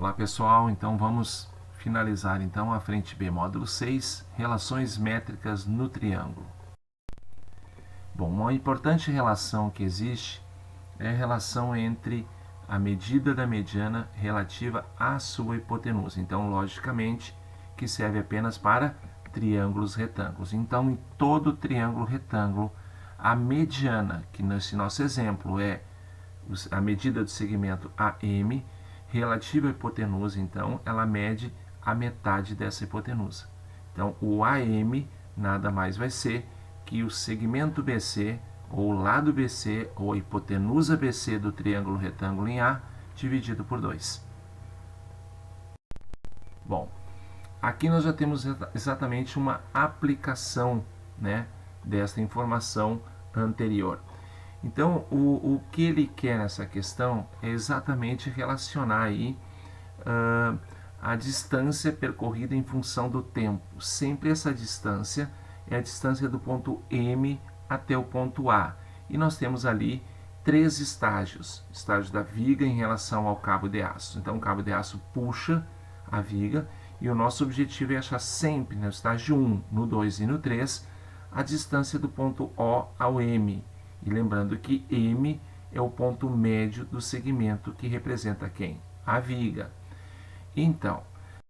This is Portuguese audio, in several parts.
Olá pessoal, então vamos finalizar então a frente B, módulo 6, relações métricas no triângulo. Bom, uma importante relação que existe é a relação entre a medida da mediana relativa à sua hipotenusa. Então, logicamente, que serve apenas para triângulos retângulos. Então, em todo triângulo retângulo, a mediana, que nesse nosso exemplo é a medida do segmento AM, relativa à hipotenusa, então, ela mede a metade dessa hipotenusa. Então, o AM nada mais vai ser que o segmento BC, ou o lado BC, ou a hipotenusa BC do triângulo retângulo em A, dividido por 2. Bom, aqui nós já temos exatamente uma aplicação, né, desta informação anterior. Então, o que ele quer nessa questão é exatamente relacionar aí a distância percorrida em função do tempo. Sempre essa distância é a distância do ponto M até o ponto A. E nós temos ali 3 estágios. Estágio da viga em relação ao cabo de aço. Então, o cabo de aço puxa a viga e o nosso objetivo é achar sempre no estágio 1, no 2 e no 3 a distância do ponto O ao M. E lembrando que M é o ponto médio do segmento que representa quem? A viga. Então,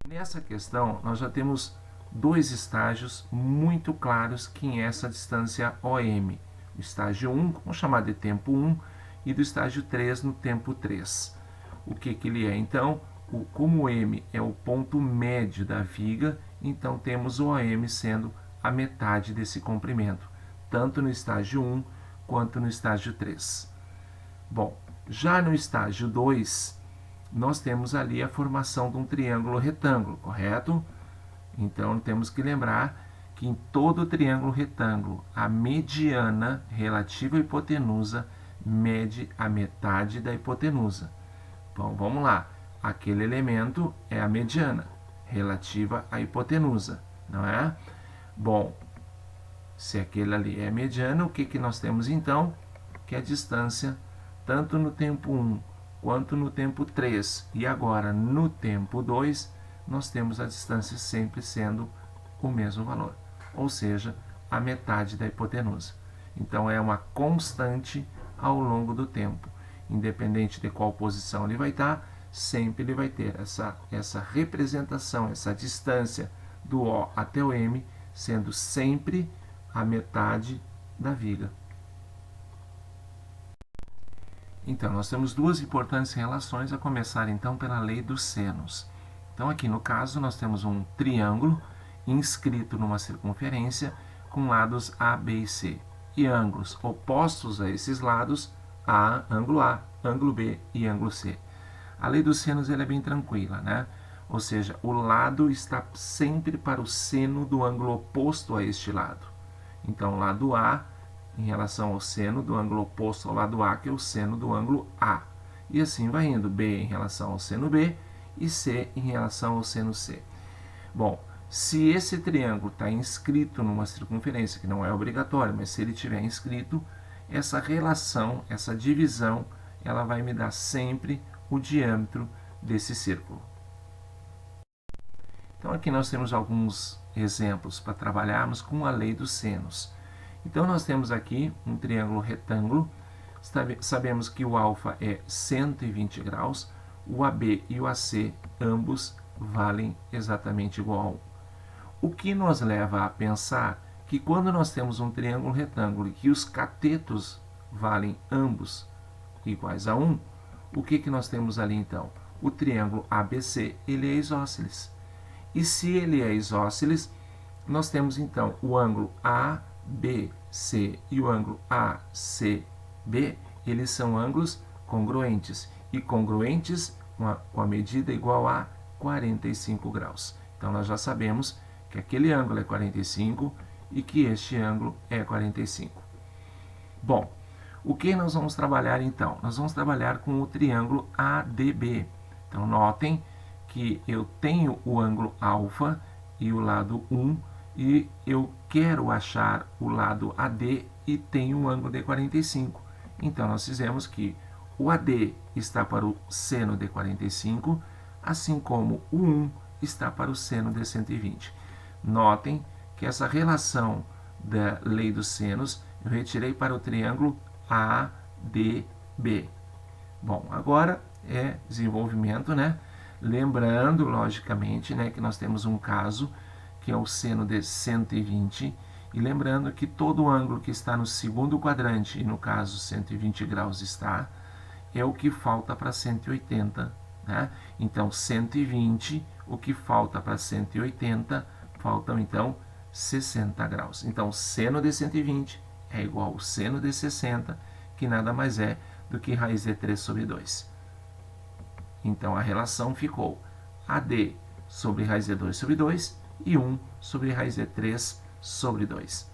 nessa questão, nós já temos 2 estágios muito claros que é essa distância OM. O estágio 1, vamos chamar de tempo 1, e do estágio 3 no tempo 3. O que ele é, então? Como o M é o ponto médio da viga, então temos o OM sendo a metade desse comprimento, tanto no estágio 1 quanto no estágio 3. Bom, já no estágio 2, nós temos ali a formação de um triângulo retângulo, correto? Então, temos que lembrar que em todo triângulo retângulo, a mediana relativa à hipotenusa mede a metade da hipotenusa. Então, vamos lá. Aquele elemento é a mediana relativa à hipotenusa, não é? Bom, se aquele ali é a mediana, o que nós temos então? Que a distância, tanto no tempo 1 quanto no tempo 3 e agora no tempo 2, nós temos a distância sempre sendo o mesmo valor, ou seja, a metade da hipotenusa. Então, é uma constante ao longo do tempo. Independente de qual posição ele vai estar, sempre ele vai ter essa representação, essa distância do O até o M, sendo sempre a metade da viga. Então, nós temos 2 importantes relações, a começar então pela lei dos senos. Então, aqui no caso, nós temos um triângulo inscrito numa circunferência com lados A, B e C. E ângulos opostos a esses lados, ângulo A, ângulo B e ângulo C. A lei dos senos é bem tranquila, né? Ou seja, o lado está sempre para o seno do ângulo oposto a este lado. Então, lado A em relação ao seno do ângulo oposto ao lado A, que é o seno do ângulo A. E assim vai indo, B em relação ao seno B e C em relação ao seno C. Bom, se esse triângulo está inscrito numa circunferência, que não é obrigatório, mas se ele estiver inscrito, essa relação, essa divisão, ela vai me dar sempre o diâmetro desse círculo. Então, aqui nós temos alguns exemplos para trabalharmos com a lei dos senos. Então, nós temos aqui um triângulo retângulo. Sabemos que o alfa é 120 graus, o AB e o AC, ambos valem exatamente igual a 1. O que nos leva a pensar que quando nós temos um triângulo retângulo e que os catetos valem ambos iguais a 1, o que nós temos ali então? O triângulo ABC, ele é isósceles. E se ele é isósceles, nós temos então o ângulo ABC e o ângulo ACB, eles são ângulos congruentes. E congruentes com a medida igual a 45 graus. Então, nós já sabemos que aquele ângulo é 45 e que este ângulo é 45. Bom, o que nós vamos trabalhar então? Nós vamos trabalhar com o triângulo ADB. Então, notem que eu tenho o ângulo alfa e o lado 1 e eu quero achar o lado AD e tenho um ângulo de 45. Então, nós fizemos que o AD está para o seno de 45, assim como o 1 está para o seno de 120. Notem que essa relação da lei dos senos eu retirei para o triângulo ADB. Bom, agora é desenvolvimento, né? Lembrando, logicamente, né, que nós temos um caso que é o seno de 120, e lembrando que todo ângulo que está no segundo quadrante, e no caso 120 graus está, é o que falta para 180, né? Então 120, o que falta para 180, faltam então 60 graus. Então seno de 120 é igual ao seno de 60, que nada mais é do que raiz de 3 sobre 2. Então a relação ficou AD sobre raiz de 2 sobre 2 e 1 sobre raiz de 3 sobre 2.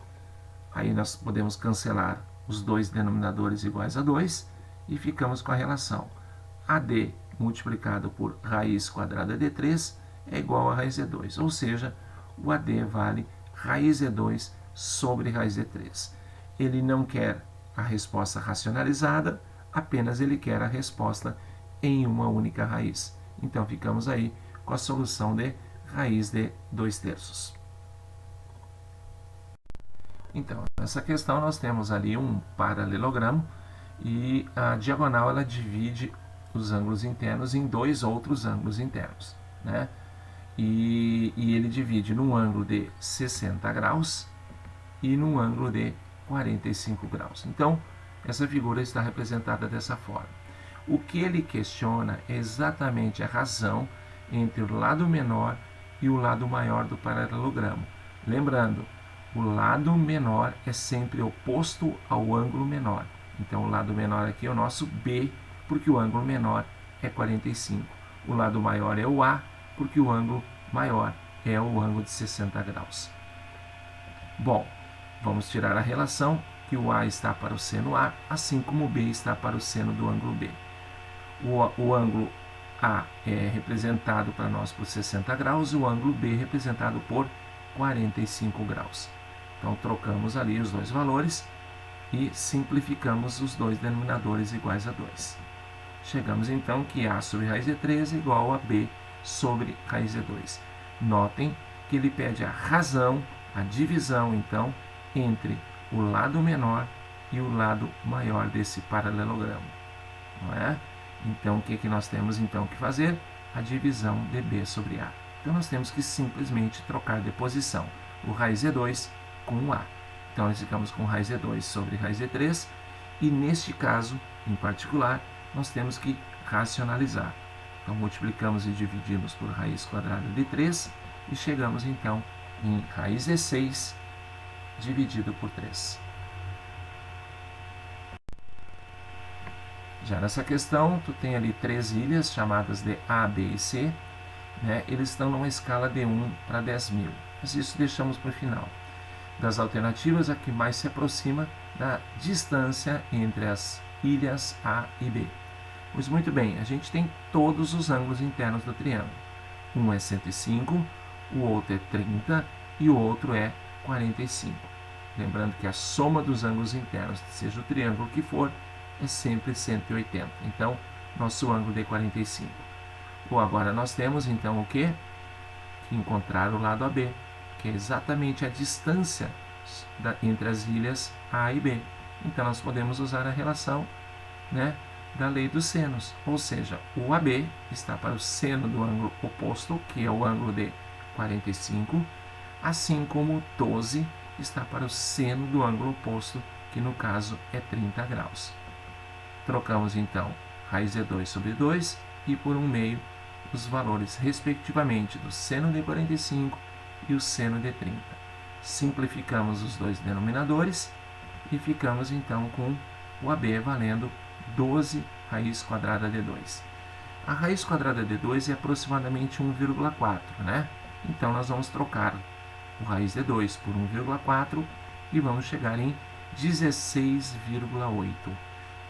Aí nós podemos cancelar os dois denominadores iguais a 2 e ficamos com a relação AD multiplicado por raiz quadrada de 3 é igual a raiz de 2, ou seja, o AD vale raiz de 2 sobre raiz de 3. Ele não quer a resposta racionalizada, apenas ele quer a resposta em uma única raiz. Então ficamos aí com a solução de raiz de 2/3. Então, nessa questão nós temos ali um paralelogramo e a diagonal ela divide os ângulos internos em dois outros ângulos internos, né? E ele divide num ângulo de 60 graus e num ângulo de 45 graus. Então, essa figura está representada dessa forma. O que ele questiona é exatamente a razão entre o lado menor e o lado maior do paralelogramo. Lembrando, o lado menor é sempre oposto ao ângulo menor. Então, o lado menor aqui é o nosso B, porque o ângulo menor é 45. O lado maior é o A, porque o ângulo maior é o ângulo de 60 graus. Bom, vamos tirar a relação que o A está para o seno A, assim como o B está para o seno do ângulo B. O ângulo A é representado para nós por 60 graus e o ângulo B é representado por 45 graus. Então, trocamos ali os dois valores e simplificamos os dois denominadores iguais a 2. Chegamos então que A sobre raiz de 3 é igual a B sobre raiz de 2. Notem que ele pede a razão, a divisão, então, entre o lado menor e o lado maior desse paralelogramo, não é? Então, o que nós temos então que fazer? A divisão de B sobre A. Então, nós temos que simplesmente trocar de posição o raiz de 2 com o A. Então, nós ficamos com raiz de 2 sobre raiz de 3 e, neste caso, em particular, nós temos que racionalizar. Então, multiplicamos e dividimos por raiz quadrada de 3 e chegamos, então, em raiz de 6 dividido por 3. Já nessa questão, tu tem ali 3 ilhas chamadas de A, B e C, né? Eles estão numa escala de 1 para 10.000, mas isso deixamos para o final. Das alternativas, a que mais se aproxima da distância entre as ilhas A e B. Pois muito bem, a gente tem todos os ângulos internos do triângulo. Um é 105, o outro é 30 e o outro é 45. Lembrando que a soma dos ângulos internos, seja o triângulo que for, é sempre 180. Então, nosso ângulo é 45. Bom, agora nós temos então o quê? Que encontrar o lado AB, que é exatamente a distância entre as ilhas A e B. Então, nós podemos usar a relação, né, da lei dos senos, ou seja, o AB está para o seno do ângulo oposto, que é o ângulo de 45, assim como o 12 está para o seno do ângulo oposto, que no caso é 30 graus. Trocamos então raiz de 2 sobre 2 e por 1/2 os valores respectivamente do seno de 45 e o seno de 30. Simplificamos os dois denominadores e ficamos então com o AB valendo 12 raiz quadrada de 2. A raiz quadrada de 2 é aproximadamente 1,4, né? Então nós vamos trocar o raiz de 2 por 1,4 e vamos chegar em 16,8.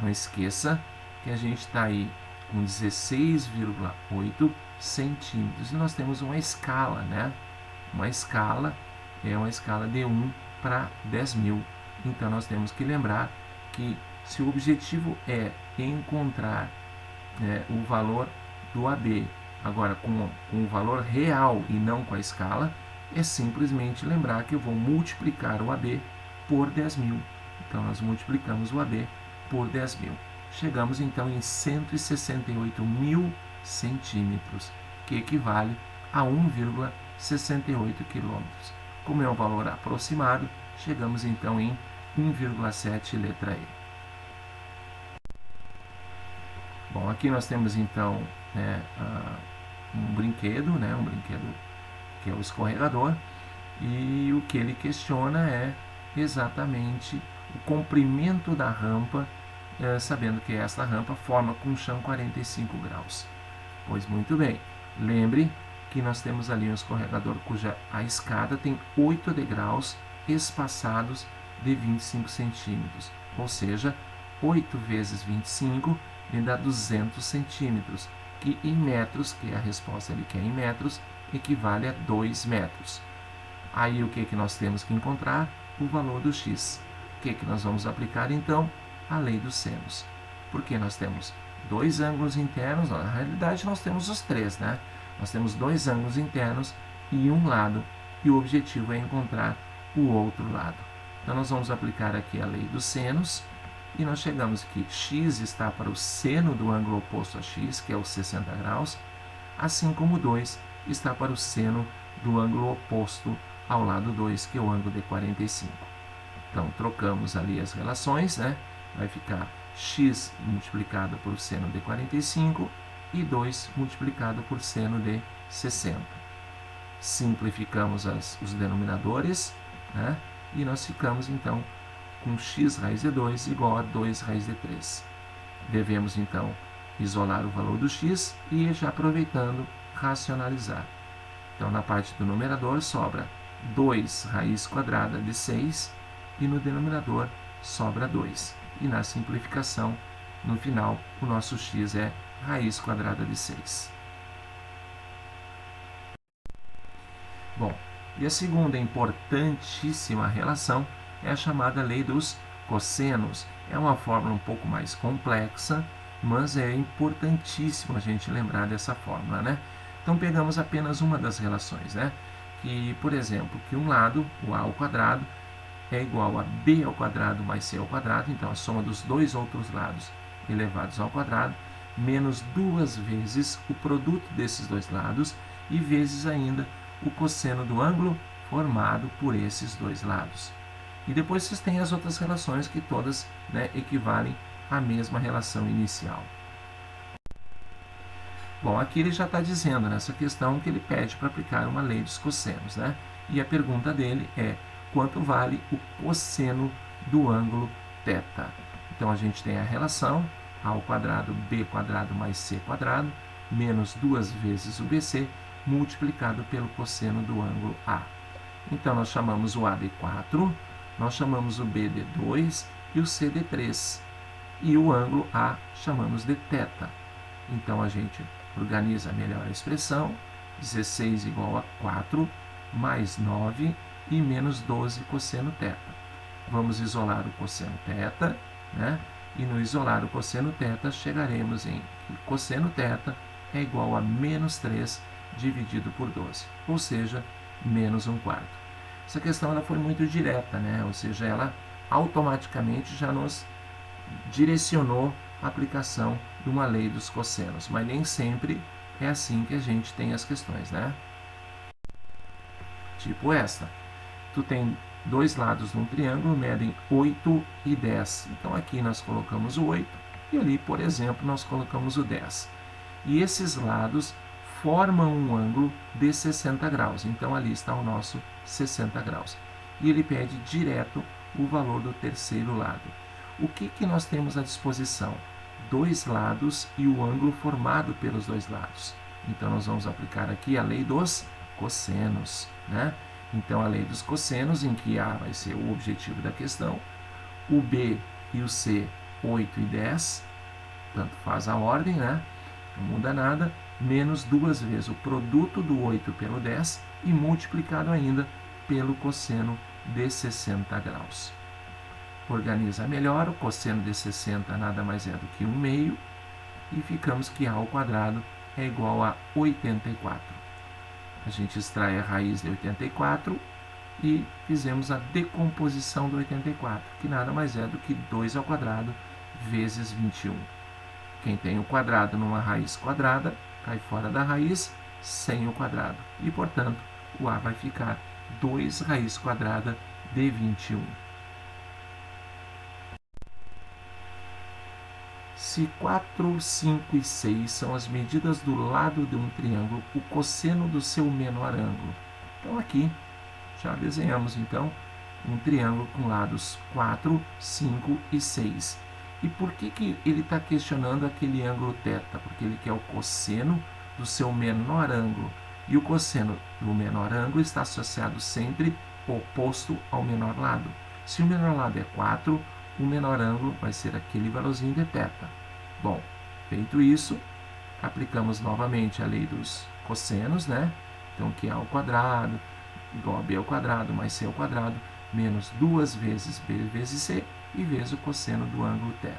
Não esqueça que a gente está aí com 16,8 centímetros e nós temos uma escala, né? Uma escala é uma escala de 1 para 10.000. Então nós temos que lembrar que se o objetivo é encontrar o valor do AB agora com o valor real e não com a escala, é simplesmente lembrar que eu vou multiplicar o AB por 10.000. Então, nós multiplicamos o AB por 10.000. Chegamos, então, em 168.000 centímetros, que equivale a 1,68 quilômetros. Como é um valor aproximado, chegamos, então, em 1,7 letra E. Bom, aqui nós temos, então, um brinquedo que é o escorregador, e o que ele questiona é exatamente o comprimento da rampa, sabendo que esta rampa forma com chão 45 graus. Pois muito bem, lembre que nós temos ali um escorregador cuja a escada tem 8 degraus espaçados de 25 centímetros, ou seja, 8 vezes 25 me dá 200 centímetros, que em metros, que é a resposta ele quer em metros, equivale a 2 metros. Aí o que nós temos que encontrar? O valor do x. O que nós vamos aplicar então? A lei dos senos. Porque nós temos dois ângulos internos, na realidade nós temos os três, né? Nós temos dois ângulos internos e um lado, e o objetivo é encontrar o outro lado. Então nós vamos aplicar aqui a lei dos senos, e nós chegamos que x está para o seno do ângulo oposto a x, que é os 60 graus, assim como 2 está para o seno do ângulo oposto ao lado 2, que é o ângulo de 45. Então, trocamos ali as relações, né? Vai ficar x multiplicado por seno de 45 e 2 multiplicado por seno de 60. Simplificamos os denominadores, né? E nós ficamos, então, com x raiz de 2 igual a 2 raiz de 3. Devemos, então, isolar o valor do x e, já aproveitando, racionalizar. Então, na parte do numerador sobra 2 raiz quadrada de 6 e no denominador sobra 2. E na simplificação, no final, o nosso x é raiz quadrada de 6. Bom, e a segunda importantíssima relação é a chamada lei dos cossenos. É uma fórmula um pouco mais complexa, mas é importantíssimo a gente lembrar dessa fórmula, né? Então pegamos apenas uma das relações, né? Que, por exemplo, que um lado, o a ao quadrado, é igual a b ao quadrado mais c ao quadrado, então a soma dos dois outros lados elevados ao quadrado, menos 2 vezes o produto desses dois lados e vezes ainda o cosseno do ângulo formado por esses dois lados. E depois vocês têm as outras relações que todas, né, equivalem à mesma relação inicial. Bom, aqui ele já está dizendo nessa questão que ele pede para aplicar uma lei dos cossenos, né? E a pergunta dele é: quanto vale o cosseno do ângulo θ? Então a gente tem a relação a ao quadrado b quadrado mais c quadrado menos 2 vezes o bc multiplicado pelo cosseno do ângulo A. Então nós chamamos o A de 4, nós chamamos o B de 2 e o C de 3. E o ângulo A chamamos de θ. Então a gente organiza melhor a expressão: 16 igual a 4 mais 9 e menos 12 cosseno θ. Vamos isolar o cosseno θ, né? E no isolar o cosseno θ chegaremos em que cosseno θ é igual a menos 3 dividido por 12, ou seja, menos 1/4. Essa questão ela foi muito direta, né? Ou seja, ela automaticamente já nos direcionou a aplicação de uma lei dos cossenos, mas nem sempre é assim que a gente tem as questões, né? Tipo esta. Tu tem dois lados de um triângulo, medem 8 e 10. Então aqui nós colocamos o 8 e ali, por exemplo, nós colocamos o 10. E esses lados formam um ângulo de 60 graus. Então ali está o nosso 60 graus. E ele pede direto o valor do terceiro lado. O que nós temos à disposição? Dois lados e o ângulo formado pelos dois lados. Então nós vamos aplicar aqui a lei dos cossenos, né? Então a lei dos cossenos, em que A vai ser o objetivo da questão, o B e o C 8 e 10, tanto faz a ordem, né? Não muda nada, menos 2 vezes o produto do 8 pelo 10 e multiplicado ainda pelo cosseno de 60 graus. Organiza melhor, o cosseno de 60 nada mais é do que 1/2, e ficamos que A ao quadrado é igual a 84. A gente extrai a raiz de 84 e fizemos a decomposição do 84, que nada mais é do que 2 ao quadrado vezes 21. Quem tem o quadrado numa raiz quadrada, cai fora da raiz sem o quadrado. E, portanto, o A vai ficar 2 raiz quadrada de 21. Se 4, 5 e 6 são as medidas do lado de um triângulo, o cosseno do seu menor ângulo. Então, aqui já desenhamos então um triângulo com lados 4, 5 e 6. E por que ele está questionando aquele ângulo θ? Porque ele quer o cosseno do seu menor ângulo. E o cosseno do menor ângulo está associado sempre oposto ao menor lado. Se o menor lado é 4, o menor ângulo vai ser aquele valorzinho de θ. Bom, feito isso, aplicamos novamente a lei dos cossenos, né? Então, que A ao quadrado igual a B ao quadrado mais C ao quadrado menos 2 vezes B vezes C e vezes o cosseno do ângulo θ.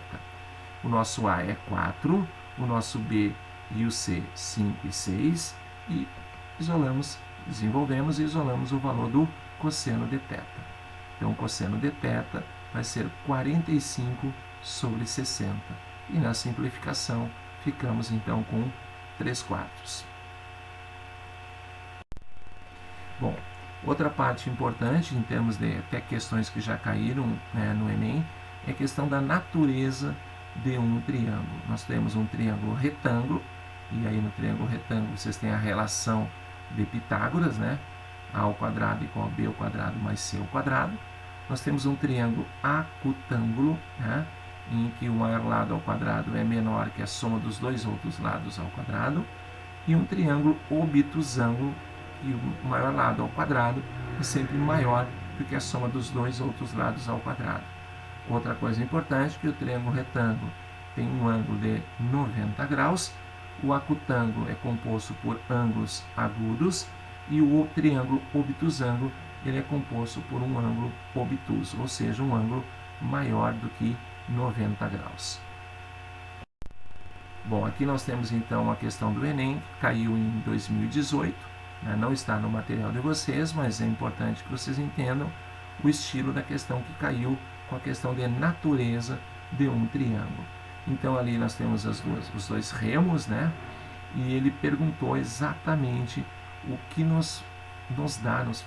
O nosso A é 4, o nosso B e o C 5 e 6 e desenvolvemos e isolamos o valor do cosseno de θ. Então, o cosseno de θ vai ser 45 sobre 60. E na simplificação, ficamos então com 3/4. Bom, outra parte importante, em termos de até questões que já caíram, né, no Enem, é a questão da natureza de um triângulo. Nós temos um triângulo retângulo, e aí no triângulo retângulo vocês têm a relação de Pitágoras, né? A ao quadrado igual a B ao quadrado mais C ao quadrado. Nós temos um triângulo acutângulo, né, em que o maior lado ao quadrado é menor que a soma dos dois outros lados ao quadrado. E um triângulo obtusângulo, e o maior lado ao quadrado é sempre maior do que a soma dos dois outros lados ao quadrado. Outra coisa importante é que o triângulo retângulo tem um ângulo de 90 graus, o acutângulo é composto por ângulos agudos e o triângulo obtusângulo ele é composto por um ângulo obtuso, ou seja, um ângulo maior do que 90 graus. Bom, aqui nós temos então a questão do Enem, que caiu em 2018, né? Não está no material de vocês, mas é importante que vocês entendam o estilo da questão que caiu com a questão de natureza de um triângulo. Então ali nós temos os dois remos, né? E ele perguntou exatamente o que nos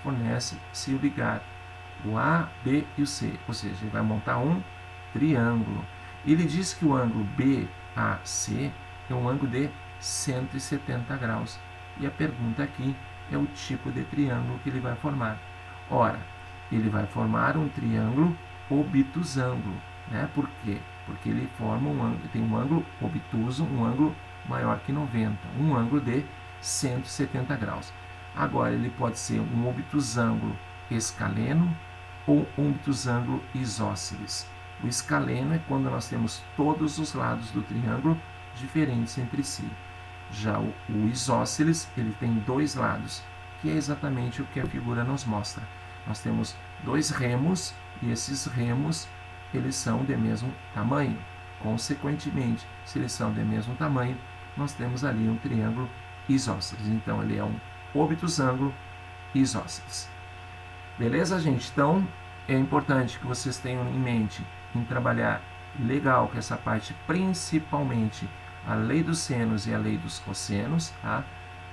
fornece se eu ligar o A, B e o C, ou seja, ele vai montar um triângulo. Ele diz que o ângulo BAC é um ângulo de 170 graus. E a pergunta aqui é o tipo de triângulo que ele vai formar. Ora, ele vai formar um triângulo obtusângulo, né? Por quê? Porque ele forma tem um ângulo obtuso, um ângulo maior que 90, um ângulo de 170 graus. Agora, ele pode ser um obtusângulo escaleno ou um obtusângulo isósceles. O escaleno é quando nós temos todos os lados do triângulo diferentes entre si. Já o isósceles, ele tem dois lados, que é exatamente o que a figura nos mostra. Nós temos dois remos e esses remos eles são de mesmo tamanho. Consequentemente, se eles são de mesmo tamanho, nós temos ali um triângulo isósceles. Então, ele é um obtusângulo isósceles. Beleza, gente? Então, é importante que vocês tenham em mente em trabalhar legal com essa parte, principalmente a lei dos senos e a lei dos cossenos, tá?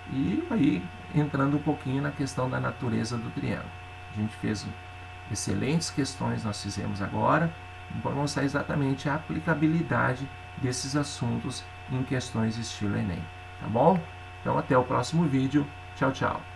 E aí, entrando um pouquinho na questão da natureza do triângulo. A gente fez excelentes questões, nós fizemos agora, para mostrar exatamente a aplicabilidade desses assuntos em questões estilo Enem, tá bom? Então, até o próximo vídeo. Tchau, tchau.